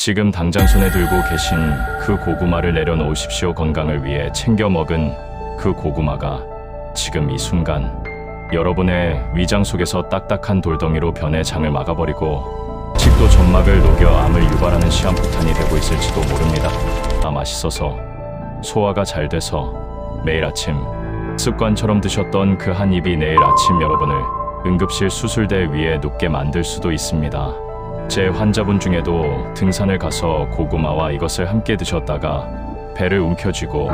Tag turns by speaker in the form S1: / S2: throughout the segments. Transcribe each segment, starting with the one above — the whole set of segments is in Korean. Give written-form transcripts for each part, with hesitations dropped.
S1: 지금 당장 손에 들고 계신 그 고구마를 내려놓으십시오. 건강을 위해 챙겨 먹은 그 고구마가 지금 이 순간 여러분의 위장 속에서 딱딱한 돌덩이로 변해 장을 막아버리고 식도 점막을 녹여 암을 유발하는 시한폭탄이 되고 있을지도 모릅니다. 맛있어서 소화가 잘 돼서 매일 아침 습관처럼 드셨던 그 한 입이 내일 아침 여러분을 응급실 수술대 위에 눕게 만들 수도 있습니다. 제 환자분 중에도 등산을 가서 고구마와 이것을 함께 드셨다가 배를 움켜쥐고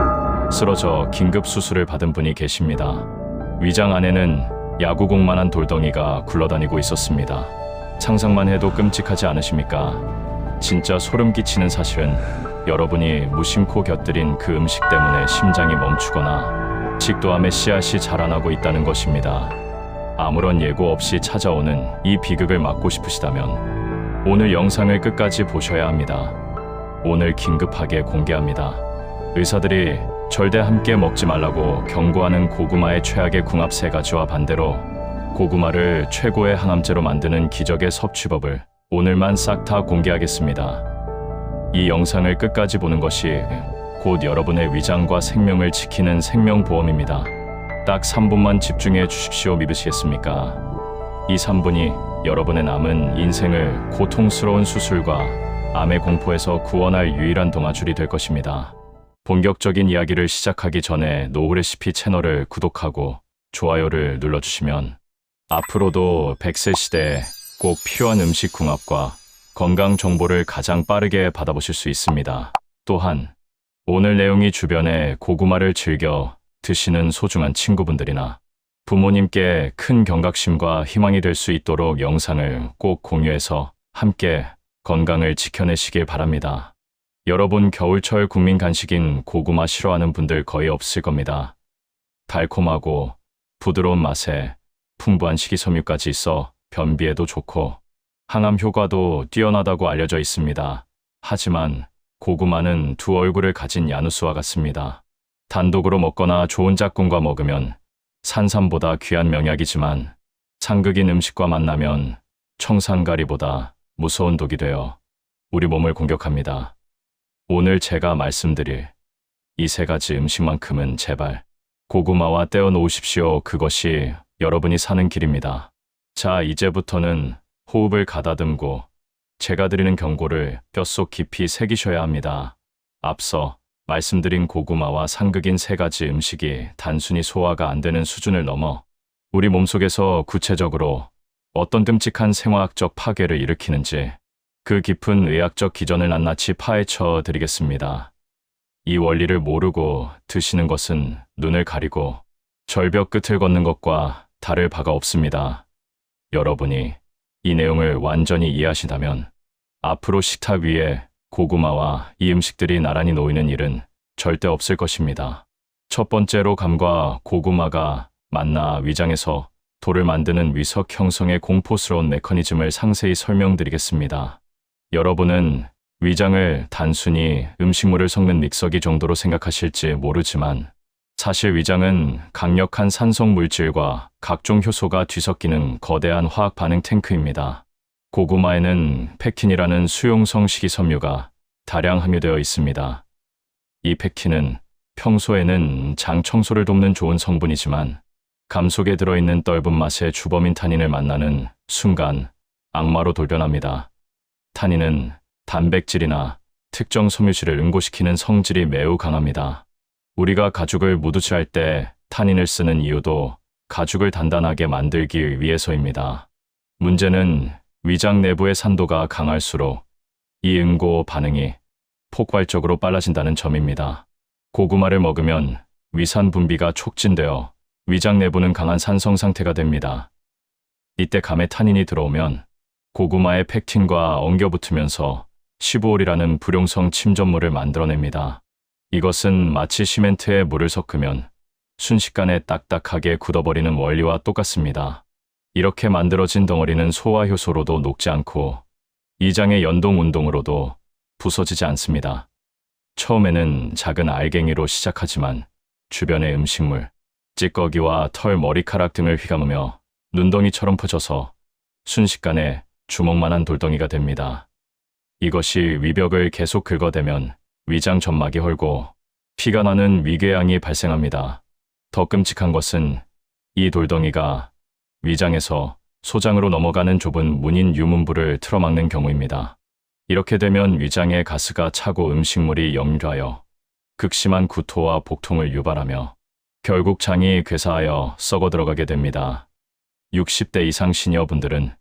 S1: 쓰러져 긴급 수술을 받은 분이 계십니다. 위장 안에는 야구공만한 돌덩이가 굴러다니고 있었습니다. 상상만 해도 끔찍하지 않으십니까? 진짜 소름 끼치는 사실은 여러분이 무심코 곁들인 그 음식 때문에 심장이 멈추거나 식도암의 씨앗이 자라나고 있다는 것입니다. 아무런 예고 없이 찾아오는 이 비극을 막고 싶으시다면 오늘 영상을 끝까지 보셔야 합니다. 오늘 긴급하게 공개합니다. 의사들이 절대 함께 먹지 말라고 경고하는 고구마의 최악의 궁합 3가지와 반대로 고구마를 최고의 항암제로 만드는 기적의 섭취법을 오늘만 싹 다 공개하겠습니다. 이 영상을 끝까지 보는 것이 곧 여러분의 위장과 생명을 지키는 생명보험입니다. 딱 3분만 집중해 주십시오. 믿으시겠습니까? 이 3분이 여러분의 남은 인생을 고통스러운 수술과 암의 공포에서 구원할 유일한 동아줄이 될 것입니다. 본격적인 이야기를 시작하기 전에 노우레시피 채널을 구독하고 좋아요를 눌러주시면 앞으로도 100세 시대에 꼭 필요한 음식 궁합과 건강 정보를 가장 빠르게 받아보실 수 있습니다. 또한 오늘 내용이 주변에 고구마를 즐겨 드시는 소중한 친구분들이나 부모님께 큰 경각심과 희망이 될 수 있도록 영상을 꼭 공유해서 함께 건강을 지켜내시길 바랍니다. 여러분, 겨울철 국민 간식인 고구마 싫어하는 분들 거의 없을 겁니다. 달콤하고 부드러운 맛에 풍부한 식이섬유까지 있어 변비에도 좋고 항암 효과도 뛰어나다고 알려져 있습니다. 하지만 고구마는 두 얼굴을 가진 야누스와 같습니다. 단독으로 먹거나 좋은 짝꿍과 먹으면 산삼보다 귀한 명약이지만 상극인 음식과 만나면 청산가리보다 무서운 독이 되어 우리 몸을 공격합니다. 오늘 제가 말씀드릴 이 3가지 음식만큼은 제발 고구마와 떼어 놓으십시오. 그것이 여러분이 사는 길입니다. 자, 이제부터는 호흡을 가다듬고 제가 드리는 경고를 뼛속 깊이 새기셔야 합니다. 앞서 말씀드린 고구마와 상극인 3가지 음식이 단순히 소화가 안 되는 수준을 넘어 우리 몸속에서 구체적으로 어떤 끔찍한 생화학적 파괴를 일으키는지 그 깊은 의학적 기전을 낱낱이 파헤쳐 드리겠습니다. 이 원리를 모르고 드시는 것은 눈을 가리고 절벽 끝을 걷는 것과 다를 바가 없습니다. 여러분이 이 내용을 완전히 이해하신다면 앞으로 식탁 위에 고구마와 이 음식들이 나란히 놓이는 일은 절대 없을 것입니다. 첫 번째로 감과 고구마가 만나 위장에서 돌을 만드는 위석 형성의 공포스러운 메커니즘을 상세히 설명드리겠습니다. 여러분은 위장을 단순히 음식물을 섞는 믹서기 정도로 생각하실지 모르지만 사실 위장은 강력한 산성 물질과 각종 효소가 뒤섞이는 거대한 화학 반응 탱크입니다. 고구마에는 펙틴이라는 수용성 식이섬유가 다량 함유되어 있습니다. 이 펙틴은 평소에는 장 청소를 돕는 좋은 성분이지만 감 속에 들어있는 떫은 맛의 주범인 타닌을 만나는 순간 악마로 돌변합니다. 타닌은 단백질이나 특정 섬유질을 응고시키는 성질이 매우 강합니다. 우리가 가죽을 무드칠할 때 타닌을 쓰는 이유도 가죽을 단단하게 만들기 위해서입니다. 문제는 위장 내부의 산도가 강할수록 이 응고 반응이 폭발적으로 빨라진다는 점입니다. 고구마를 먹으면 위산 분비가 촉진되어 위장 내부는 강한 산성 상태가 됩니다. 이때 감에 타닌이 들어오면 고구마의 펙틴과 엉겨붙으면서 15올이라는 불용성 침전물을 만들어냅니다. 이것은 마치 시멘트에 물을 섞으면 순식간에 딱딱하게 굳어버리는 원리와 똑같습니다. 이렇게 만들어진 덩어리는 소화효소로도 녹지 않고 이장의 연동 운동으로도 부서지지 않습니다. 처음에는 작은 알갱이로 시작하지만 주변의 음식물, 찌꺼기와 털, 머리카락 등을 휘감으며 눈덩이처럼 퍼져서 순식간에 주먹만한 돌덩이가 됩니다. 이것이 위벽을 계속 긁어대면 위장 점막이 헐고 피가 나는 위궤양이 발생합니다. 더 끔찍한 것은 이 돌덩이가 위장에서 소장으로 넘어가는 좁은 문인 유문부를 틀어막는 경우입니다. 이렇게 되면 위장에 가스가 차고 음식물이 역류하여 극심한 구토와 복통을 유발하며 결국 장이 괴사하여 썩어 들어가게 됩니다. 60대 이상 시니어분들은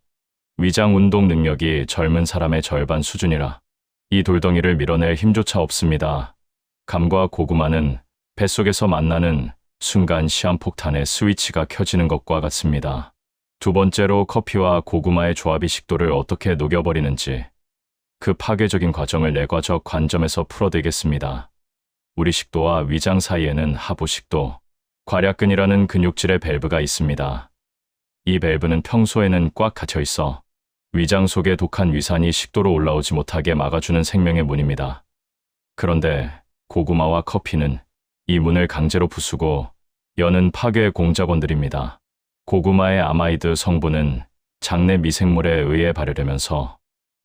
S1: 위장 운동 능력이 젊은 사람의 절반 수준이라 이 돌덩이를 밀어낼 힘조차 없습니다. 감과 고구마는 뱃속에서 만나는 순간 시한폭탄의 스위치가 켜지는 것과 같습니다. 두 번째로 커피와 고구마의 조합이 식도를 어떻게 녹여버리는지 그 파괴적인 과정을 내과적 관점에서 풀어드리겠습니다. 우리 식도와 위장 사이에는 하부식도, 괄약근이라는 근육질의 밸브가 있습니다. 이 밸브는 평소에는 꽉 닫혀 있어 위장 속의 독한 위산이 식도로 올라오지 못하게 막아주는 생명의 문입니다. 그런데 고구마와 커피는 이 문을 강제로 부수고 여는 파괴의 공작원들입니다. 고구마의 아마이드 성분은 장내 미생물에 의해 발효되면서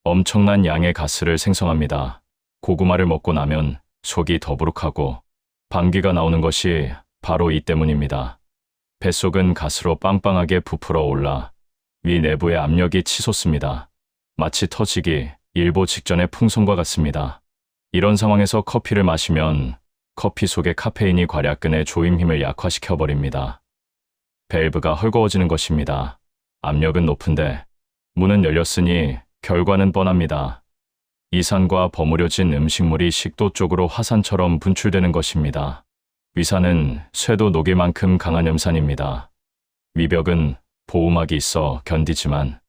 S1: 엄청난 양의 가스를 생성합니다. 고구마를 먹고 나면 속이 더부룩하고 방귀가 나오는 것이 바로 이 때문입니다. 뱃속은 가스로 빵빵하게 부풀어 올라 위 내부의 압력이 치솟습니다. 마치 터지기 일보 직전의 풍선과 같습니다. 이런 상황에서 커피를 마시면 커피 속의 카페인이 괄약근의 조임 힘을 약화시켜버립니다. 밸브가 헐거워지는 것입니다. 압력은 높은데 문은 열렸으니 결과는 뻔합니다. 이산과 버무려진 음식물이 식도 쪽으로 화산처럼 분출되는 것입니다. 위산은 쇠도 녹일 만큼 강한 염산입니다. 위벽은 보호막이 있어 견디지만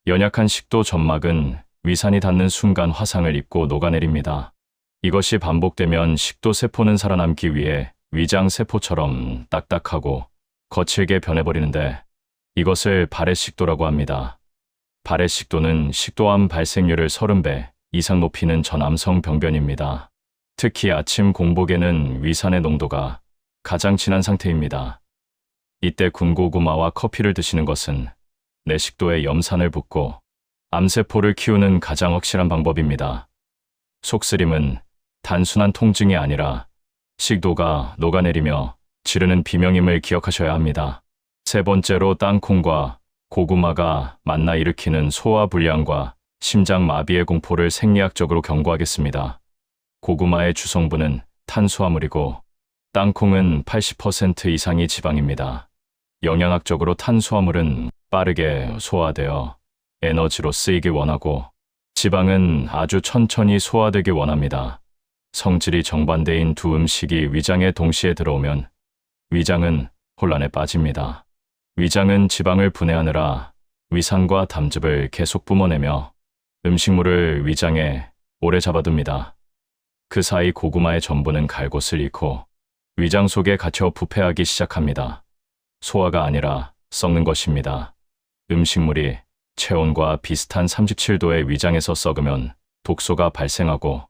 S1: 연약한 식도 점막은 위산이 닿는 순간 화상을 입고 녹아내립니다. 이것이 반복되면 식도 세포는 살아남기 위해 위장 세포처럼 딱딱하고 거칠게 변해버리는데 이것을 발해식도라고 합니다. 발해식도는 식도암 발생률을 30배 이상 높이는 전암성 병변입니다. 특히 아침 공복에는 위산의 농도가 가장 진한 상태입니다. 이때 군고구마와 커피를 드시는 것은 내 식도에 염산을 붓고 암세포를 키우는 가장 확실한 방법입니다. 속쓰림은 단순한 통증이 아니라 식도가 녹아내리며 지르는 비명임을 기억하셔야 합니다. 세 번째로 땅콩과 고구마가 만나 일으키는 소화불량과 심장마비의 공포를 생리학적으로 경고하겠습니다. 고구마의 주성분은 탄수화물이고 땅콩은 80% 이상이 지방입니다. 영양학적으로 탄수화물은 빠르게 소화되어 에너지로 쓰이길 원하고 지방은 아주 천천히 소화되길 원합니다. 성질이 정반대인 두 음식이 위장에 동시에 들어오면 위장은 혼란에 빠집니다. 위장은 지방을 분해하느라 위산과 담즙을 계속 뿜어내며 음식물을 위장에 오래 잡아둡니다. 그 사이 고구마의 전분은 갈 곳을 잃고 위장 속에 갇혀 부패하기 시작합니다. 소화가 아니라 썩는 것입니다. 음식물이 체온과 비슷한 37도의 위장에서 썩으면 독소가 발생하고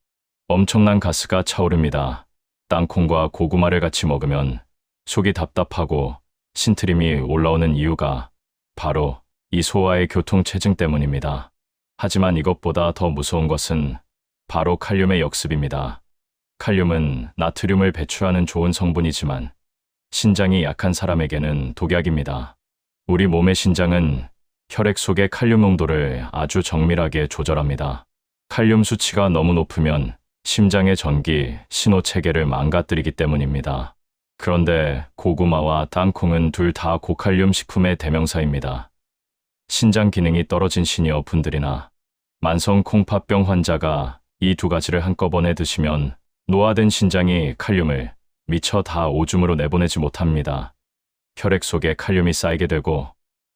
S1: 엄청난 가스가 차오릅니다. 땅콩과 고구마를 같이 먹으면 속이 답답하고 신트림이 올라오는 이유가 바로 이 소화의 교통체증 때문입니다. 하지만 이것보다 더 무서운 것은 바로 칼륨의 역습입니다. 칼륨은 나트륨을 배출하는 좋은 성분이지만 신장이 약한 사람에게는 독약입니다. 우리 몸의 신장은 혈액 속의 칼륨 농도를 아주 정밀하게 조절합니다. 칼륨 수치가 너무 높으면 심장의 전기, 신호 체계를 망가뜨리기 때문입니다. 그런데 고구마와 땅콩은 둘 다 고칼륨 식품의 대명사입니다. 신장 기능이 떨어진 시니어 분들이나 만성 콩팥병 환자가 이 두 가지를 한꺼번에 드시면 노화된 신장이 칼륨을 미처 다 오줌으로 내보내지 못합니다. 혈액 속에 칼륨이 쌓이게 되고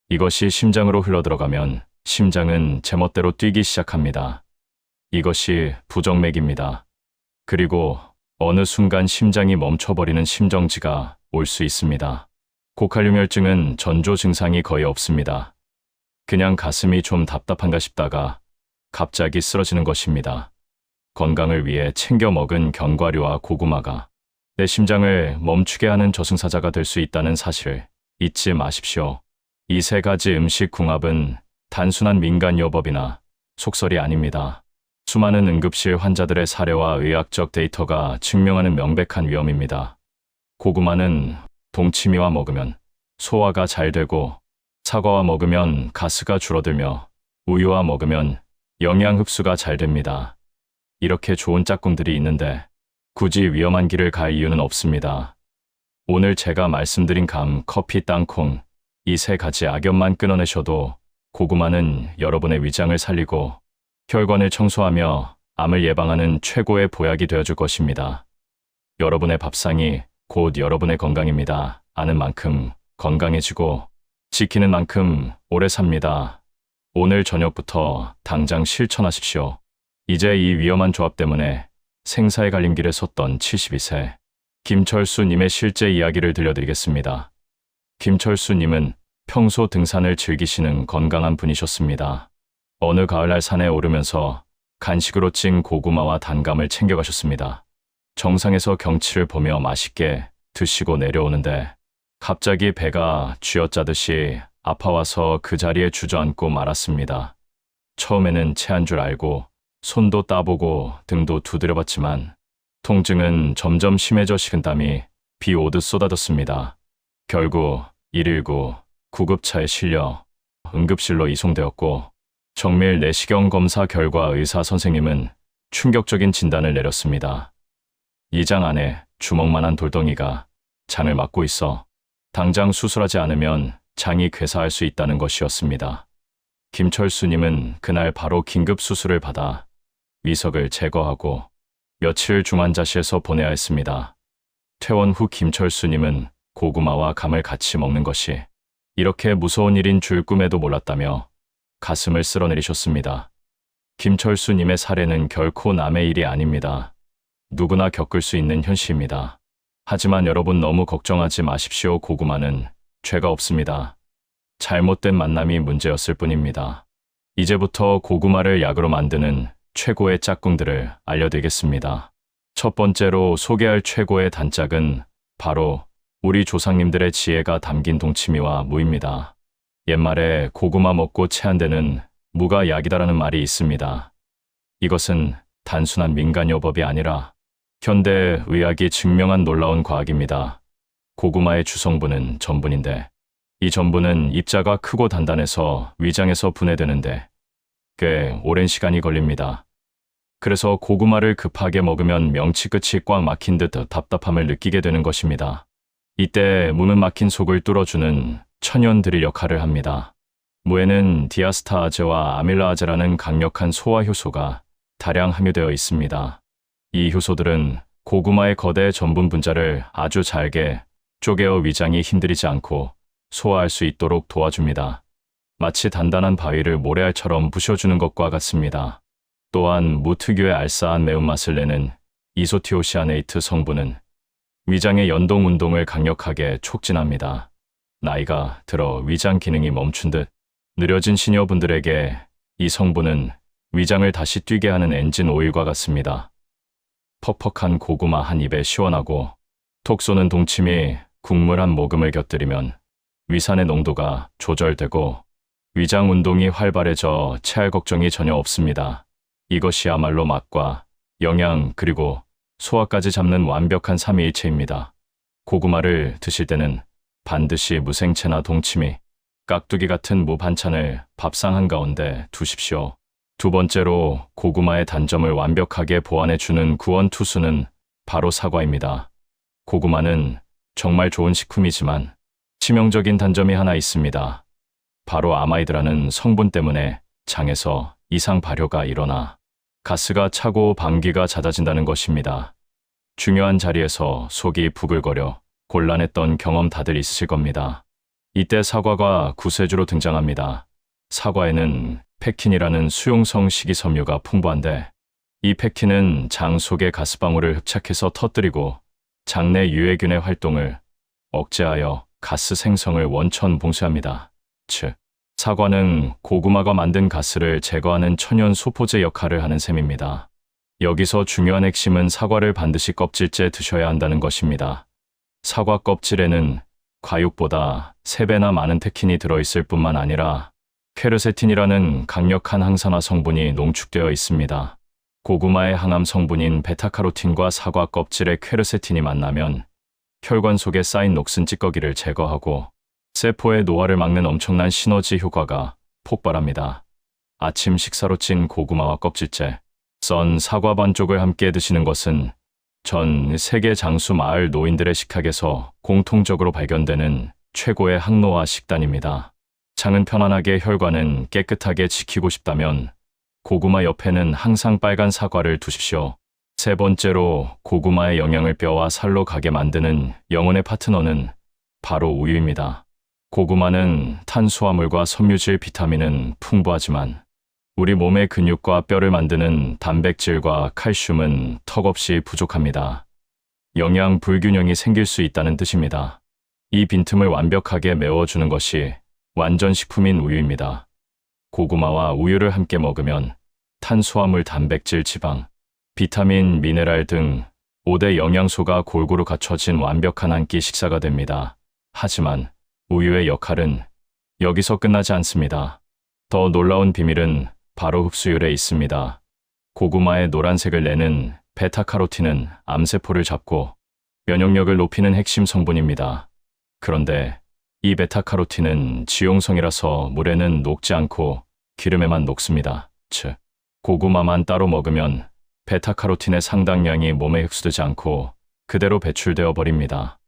S1: 이것이 심장으로 흘러들어가면 심장은 제멋대로 뛰기 시작합니다. 이것이 부정맥입니다. 그리고 어느 순간 심장이 멈춰버리는 심정지가 올 수 있습니다. 고칼륨혈증은 전조 증상이 거의 없습니다. 그냥 가슴이 좀 답답한가 싶다가 갑자기 쓰러지는 것입니다. 건강을 위해 챙겨 먹은 견과류와 고구마가 내 심장을 멈추게 하는 저승사자가 될 수 있다는 사실을 잊지 마십시오. 이 세 가지 음식 궁합은 단순한 민간요법이나 속설이 아닙니다. 수많은 응급실 환자들의 사례와 의학적 데이터가 증명하는 명백한 위험입니다. 고구마는 동치미와 먹으면 소화가 잘 되고, 사과와 먹으면 가스가 줄어들며, 우유와 먹으면 영양 흡수가 잘 됩니다. 이렇게 좋은 짝꿍들이 있는데 굳이 위험한 길을 갈 이유는 없습니다. 오늘 제가 말씀드린 감, 커피, 땅콩, 이 세 가지 악연만 끊어내셔도 고구마는 여러분의 위장을 살리고 혈관을 청소하며 암을 예방하는 최고의 보약이 되어줄 것입니다. 여러분의 밥상이 곧 여러분의 건강입니다. 아는 만큼 건강해지고 지키는 만큼 오래 삽니다. 오늘 저녁부터 당장 실천하십시오. 이제 이 위험한 조합 때문에 생사의 갈림길에 섰던 72세 김철수님의 실제 이야기를 들려드리겠습니다. 김철수님은 평소 등산을 즐기시는 건강한 분이셨습니다. 어느 가을날 산에 오르면서 간식으로 찐 고구마와 단감을 챙겨가셨습니다. 정상에서 경치를 보며 맛있게 드시고 내려오는데 갑자기 배가 쥐어짜듯이 아파와서 그 자리에 주저앉고 말았습니다. 처음에는 체한 줄 알고 손도 따보고 등도 두드려봤지만 통증은 점점 심해져 식은땀이 비 오듯 쏟아졌습니다. 결국 119 구급차에 실려 응급실로 이송되었고 정밀 내시경 검사 결과 의사 선생님은 충격적인 진단을 내렸습니다. 이장 안에 주먹만한 돌덩이가 장을 막고 있어 당장 수술하지 않으면 장이 괴사할 수 있다는 것이었습니다. 김철수님은 그날 바로 긴급 수술을 받아 위석을 제거하고 며칠 중환자실에서 보내야 했습니다. 퇴원 후 김철수님은 고구마와 감을 같이 먹는 것이 이렇게 무서운 일인 줄 꿈에도 몰랐다며 가슴을 쓸어내리셨습니다. 김철수님의 사례는 결코 남의 일이 아닙니다. 누구나 겪을 수 있는 현실입니다. 하지만 여러분 너무 걱정하지 마십시오. 고구마는 죄가 없습니다. 잘못된 만남이 문제였을 뿐입니다. 이제부터 고구마를 약으로 만드는 최고의 짝꿍들을 알려드리겠습니다. 첫 번째로 소개할 최고의 단짝은 바로 우리 조상님들의 지혜가 담긴 동치미와 무입니다. 옛말에 고구마 먹고 체한 데는 무가 약이다라는 말이 있습니다. 이것은 단순한 민간요법이 아니라 현대 의학이 증명한 놀라운 과학입니다. 고구마의 주성분은 전분인데 이 전분은 입자가 크고 단단해서 위장에서 분해되는데 꽤 오랜 시간이 걸립니다. 그래서 고구마를 급하게 먹으면 명치 끝이 꽉 막힌 듯 답답함을 느끼게 되는 것입니다. 이때 무는 막힌 속을 뚫어주는 천연드릴 역할을 합니다. 무에는 디아스타아제와 아밀라아제라는 강력한 소화 효소가 다량 함유되어 있습니다. 이 효소들은 고구마의 거대 전분 분자를 아주 잘게 쪼개어 위장이 힘들이지 않고 소화할 수 있도록 도와줍니다. 마치 단단한 바위를 모래알처럼 부셔주는 것과 같습니다. 또한 무 특유의 알싸한 매운맛을 내는 이소티오시아네이트 성분은 위장의 연동 운동을 강력하게 촉진합니다. 나이가 들어 위장 기능이 멈춘 듯 느려진 시니어분들에게 이 성분은 위장을 다시 뛰게 하는 엔진 오일과 같습니다. 퍽퍽한 고구마 한 입에 시원하고 톡 쏘는 동치미, 국물 한 모금을 곁들이면 위산의 농도가 조절되고 위장 운동이 활발해져 체할 걱정이 전혀 없습니다. 이것이야말로 맛과 영양 그리고 소화까지 잡는 완벽한 삼위일체입니다. 고구마를 드실 때는 반드시 무생채나 동치미, 깍두기 같은 무 반찬을 밥상 한가운데 두십시오. 두 번째로 고구마의 단점을 완벽하게 보완해주는 구원투수는 바로 사과입니다. 고구마는 정말 좋은 식품이지만 치명적인 단점이 하나 있습니다. 바로 아마이드라는 성분 때문에 장에서 이상 발효가 일어나 가스가 차고 방귀가 잦아진다는 것입니다. 중요한 자리에서 속이 부글거려 곤란했던 경험 다들 있으실 겁니다. 이때 사과가 구세주로 등장합니다. 사과에는 펙틴이라는 수용성 식이섬유가 풍부한데 이 펙틴은 장 속의 가스방울을 흡착해서 터뜨리고 장내 유해균의 활동을 억제하여 가스 생성을 원천 봉쇄합니다. 즉, 사과는 고구마가 만든 가스를 제거하는 천연 소포제 역할을 하는 셈입니다. 여기서 중요한 핵심은 사과를 반드시 껍질째 드셔야 한다는 것입니다. 사과 껍질에는 과육보다 3배나 많은 텍틴이 들어있을 뿐만 아니라 퀘르세틴이라는 강력한 항산화 성분이 농축되어 있습니다. 고구마의 항암 성분인 베타카로틴과 사과 껍질의 퀘르세틴이 만나면 혈관 속에 쌓인 녹슨 찌꺼기를 제거하고 세포의 노화를 막는 엄청난 시너지 효과가 폭발합니다. 아침 식사로 찐 고구마와 껍질째, 썬 사과 반쪽을 함께 드시는 것은 전 세계 장수 마을 노인들의 식탁에서 공통적으로 발견되는 최고의 항노화 식단입니다. 장은 편안하게 혈관은 깨끗하게 지키고 싶다면 고구마 옆에는 항상 빨간 사과를 두십시오. 세 번째로 고구마의 영양을 뼈와 살로 가게 만드는 영혼의 파트너는 바로 우유입니다. 고구마는 탄수화물과 섬유질, 비타민은 풍부하지만 우리 몸의 근육과 뼈를 만드는 단백질과 칼슘은 턱없이 부족합니다. 영양 불균형이 생길 수 있다는 뜻입니다. 이 빈틈을 완벽하게 메워주는 것이 완전 식품인 우유입니다. 고구마와 우유를 함께 먹으면 탄수화물, 단백질, 지방, 비타민, 미네랄 등 5대 영양소가 골고루 갖춰진 완벽한 한 끼 식사가 됩니다. 하지만 우유의 역할은 여기서 끝나지 않습니다. 더 놀라운 비밀은 바로 흡수율에 있습니다. 고구마의 노란색을 내는 베타카로틴은 암세포를 잡고 면역력을 높이는 핵심 성분입니다. 그런데 이 베타카로틴은 지용성이라서 물에는 녹지 않고 기름에만 녹습니다. 즉, 고구마만 따로 먹으면 베타카로틴의 상당량이 몸에 흡수되지 않고 그대로 배출되어 버립니다.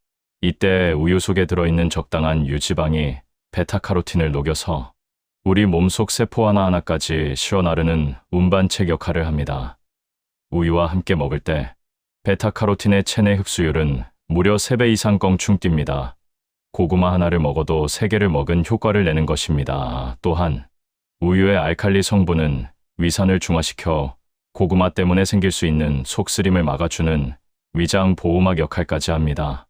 S1: 이때 우유 속에 들어있는 적당한 유지방이 베타카로틴을 녹여서 우리 몸속 세포 하나하나까지 실어 나르는 운반책 역할을 합니다. 우유와 함께 먹을 때 베타카로틴의 체내 흡수율은 무려 3배 이상 껑충 뜁니다. 고구마 하나를 먹어도 3개를 먹은 효과를 내는 것입니다. 또한 우유의 알칼리 성분은 위산을 중화시켜 고구마 때문에 생길 수 있는 속쓰림을 막아주는 위장 보호막 역할까지 합니다.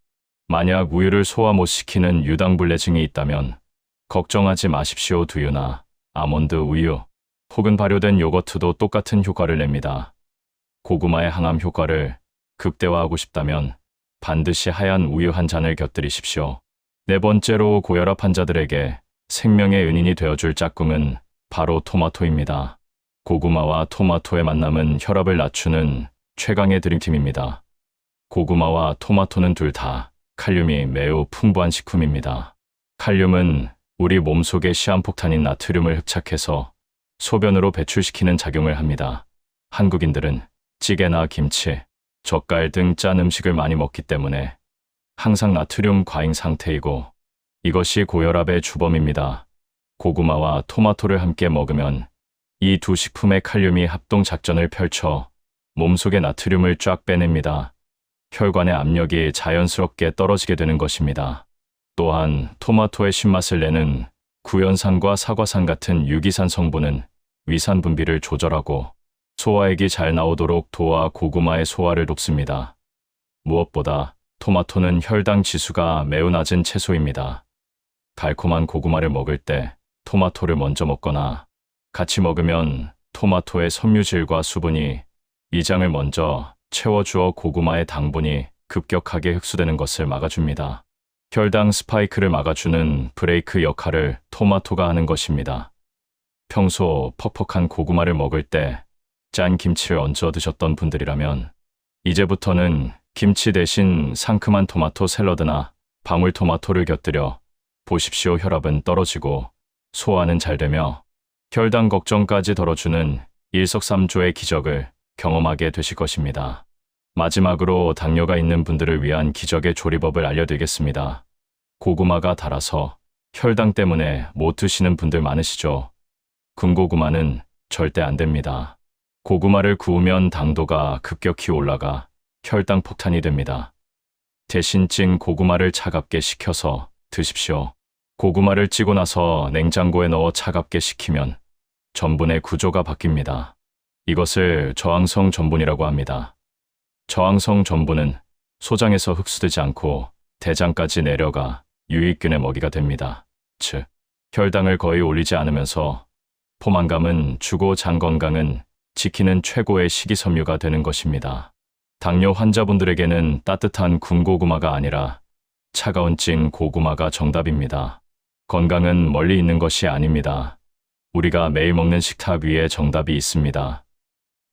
S1: 만약 우유를 소화 못 시키는 유당불내증이 있다면 걱정하지 마십시오. 두유나 아몬드 우유 혹은 발효된 요거트도 똑같은 효과를 냅니다. 고구마의 항암 효과를 극대화하고 싶다면 반드시 하얀 우유 한 잔을 곁들이십시오. 네 번째로 고혈압 환자들에게 생명의 은인이 되어줄 짝꿍은 바로 토마토입니다. 고구마와 토마토의 만남은 혈압을 낮추는 최강의 드림팀입니다. 고구마와 토마토는 둘 다 칼륨이 매우 풍부한 식품입니다. 칼륨은 우리 몸속의 시한폭탄인 나트륨을 흡착해서 소변으로 배출시키는 작용을 합니다. 한국인들은 찌개나 김치, 젓갈 등 짠 음식을 많이 먹기 때문에 항상 나트륨 과잉 상태이고 이것이 고혈압의 주범입니다. 고구마와 토마토를 함께 먹으면 이 두 식품의 칼륨이 합동 작전을 펼쳐 몸속의 나트륨을 쫙 빼냅니다. 혈관의 압력이 자연스럽게 떨어지게 되는 것입니다. 또한 토마토의 신맛을 내는 구연산과 사과산 같은 유기산 성분은 위산 분비를 조절하고 소화액이 잘 나오도록 도와 고구마의 소화를 돕습니다. 무엇보다 토마토는 혈당 지수가 매우 낮은 채소입니다. 달콤한 고구마를 먹을 때 토마토를 먼저 먹거나 같이 먹으면 토마토의 섬유질과 수분이 위장을 먼저 채워주어 고구마의 당분이 급격하게 흡수되는 것을 막아줍니다. 혈당 스파이크를 막아주는 브레이크 역할을 토마토가 하는 것입니다. 평소 퍽퍽한 고구마를 먹을 때 짠 김치를 얹어 드셨던 분들이라면 이제부터는 김치 대신 상큼한 토마토 샐러드나 방울토마토를 곁들여 보십시오. 혈압은 떨어지고 소화는 잘 되며 혈당 걱정까지 덜어주는 일석삼조의 기적을 경험하게 되실 것입니다. 마지막으로 당뇨가 있는 분들을 위한 기적의 조리법을 알려드리겠습니다. 고구마가 달아서 혈당 때문에 못 드시는 분들 많으시죠? 군고구마는 절대 안 됩니다. 고구마를 구우면 당도가 급격히 올라가 혈당 폭탄이 됩니다. 대신 찐 고구마를 차갑게 식혀서 드십시오. 고구마를 찌고 나서 냉장고에 넣어 차갑게 식히면 전분의 구조가 바뀝니다. 이것을 저항성 전분이라고 합니다. 저항성 전분은 소장에서 흡수되지 않고 대장까지 내려가 유익균의 먹이가 됩니다. 즉, 혈당을 거의 올리지 않으면서 포만감은 주고 장 건강은 지키는 최고의 식이섬유가 되는 것입니다. 당뇨 환자분들에게는 따뜻한 군고구마가 아니라 차가운 찐 고구마가 정답입니다. 건강은 멀리 있는 것이 아닙니다. 우리가 매일 먹는 식탁 위에 정답이 있습니다.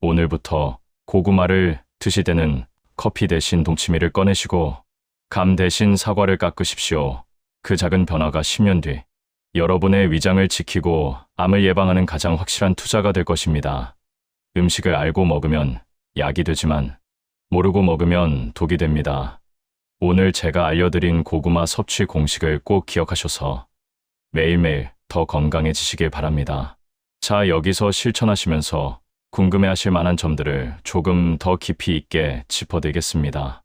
S1: 오늘부터 고구마를 드시되는 커피 대신 동치미를 꺼내시고 감 대신 사과를 깎으십시오. 그 작은 변화가 10년 뒤 여러분의 위장을 지키고 암을 예방하는 가장 확실한 투자가 될 것입니다. 음식을 알고 먹으면 약이 되지만 모르고 먹으면 독이 됩니다. 오늘 제가 알려드린 고구마 섭취 공식을 꼭 기억하셔서 매일매일 더 건강해지시길 바랍니다. 자, 여기서 실천하시면서 궁금해하실 만한 점들을 조금 더 깊이 있게 짚어드리겠습니다.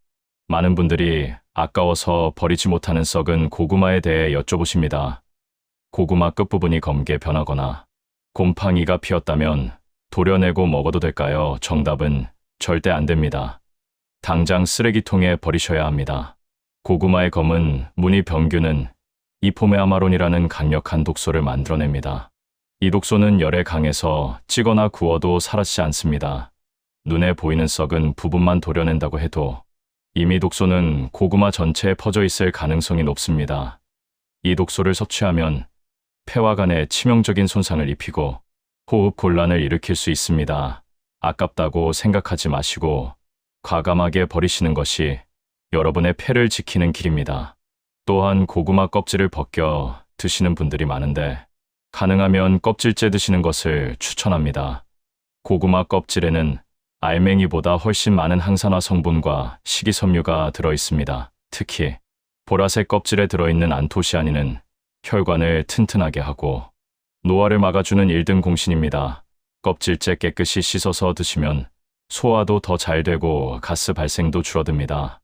S1: 많은 분들이 아까워서 버리지 못하는 썩은 고구마에 대해 여쭤보십니다. 고구마 끝부분이 검게 변하거나 곰팡이가 피었다면 도려내고 먹어도 될까요? 정답은 절대 안 됩니다. 당장 쓰레기통에 버리셔야 합니다. 고구마의 검은 무늬 병균은 이포메아마론이라는 강력한 독소를 만들어냅니다. 이 독소는 열에 강해서 찌거나 구워도 사라지지 않습니다. 눈에 보이는 썩은 부분만 도려낸다고 해도 이미 독소는 고구마 전체에 퍼져 있을 가능성이 높습니다. 이 독소를 섭취하면 폐와 간에 치명적인 손상을 입히고 호흡 곤란을 일으킬 수 있습니다. 아깝다고 생각하지 마시고 과감하게 버리시는 것이 여러분의 폐를 지키는 길입니다. 또한 고구마 껍질을 벗겨 드시는 분들이 많은데 가능하면 껍질째 드시는 것을 추천합니다. 고구마 껍질에는 알맹이보다 훨씬 많은 항산화 성분과 식이섬유가 들어있습니다. 특히 보라색 껍질에 들어있는 안토시아닌은 혈관을 튼튼하게 하고 노화를 막아주는 1등 공신입니다. 껍질째 깨끗이 씻어서 드시면 소화도 더 잘 되고 가스 발생도 줄어듭니다.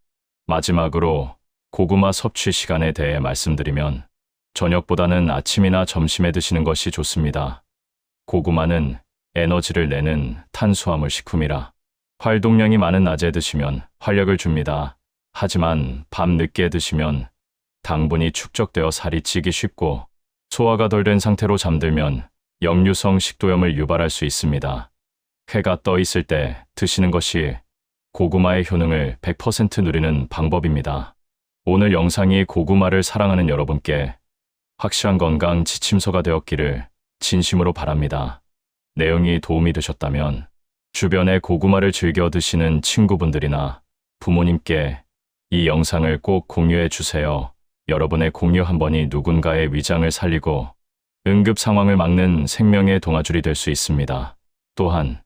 S1: 마지막으로 고구마 섭취 시간에 대해 말씀드리면 저녁보다는 아침이나 점심에 드시는 것이 좋습니다. 고구마는 에너지를 내는 탄수화물 식품이라 활동량이 많은 낮에 드시면 활력을 줍니다. 하지만 밤 늦게 드시면 당분이 축적되어 살이 찌기 쉽고 소화가 덜 된 상태로 잠들면 역류성 식도염을 유발할 수 있습니다. 해가 떠 있을 때 드시는 것이 고구마의 효능을 100% 누리는 방법입니다. 오늘 영상이 고구마를 사랑하는 여러분께 확실한 건강 지침서가 되었기를 진심으로 바랍니다. 내용이 도움이 되셨다면 주변에 고구마를 즐겨 드시는 친구분들이나 부모님께 이 영상을 꼭 공유해 주세요. 여러분의 공유 한 번이 누군가의 위장을 살리고 응급 상황을 막는 생명의 동아줄이 될 수 있습니다. 또한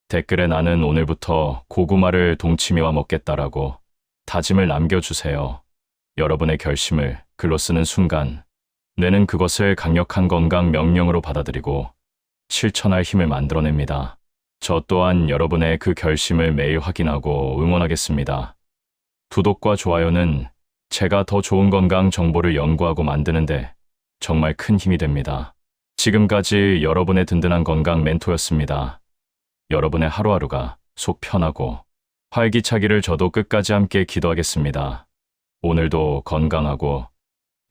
S1: 댓글에 나는 오늘부터 고구마를 동치미와 먹겠다라고 다짐을 남겨주세요. 여러분의 결심을 글로 쓰는 순간 뇌는 그것을 강력한 건강 명령으로 받아들이고 실천할 힘을 만들어냅니다. 저 또한 여러분의 그 결심을 매일 확인하고 응원하겠습니다. 구독과 좋아요는 제가 더 좋은 건강 정보를 연구하고 만드는데 정말 큰 힘이 됩니다. 지금까지 여러분의 든든한 건강 멘토였습니다. 여러분의 하루하루가 속 편하고 활기차기를 저도 끝까지 함께 기도하겠습니다. 오늘도 건강하고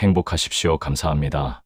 S1: 행복하십시오. 감사합니다.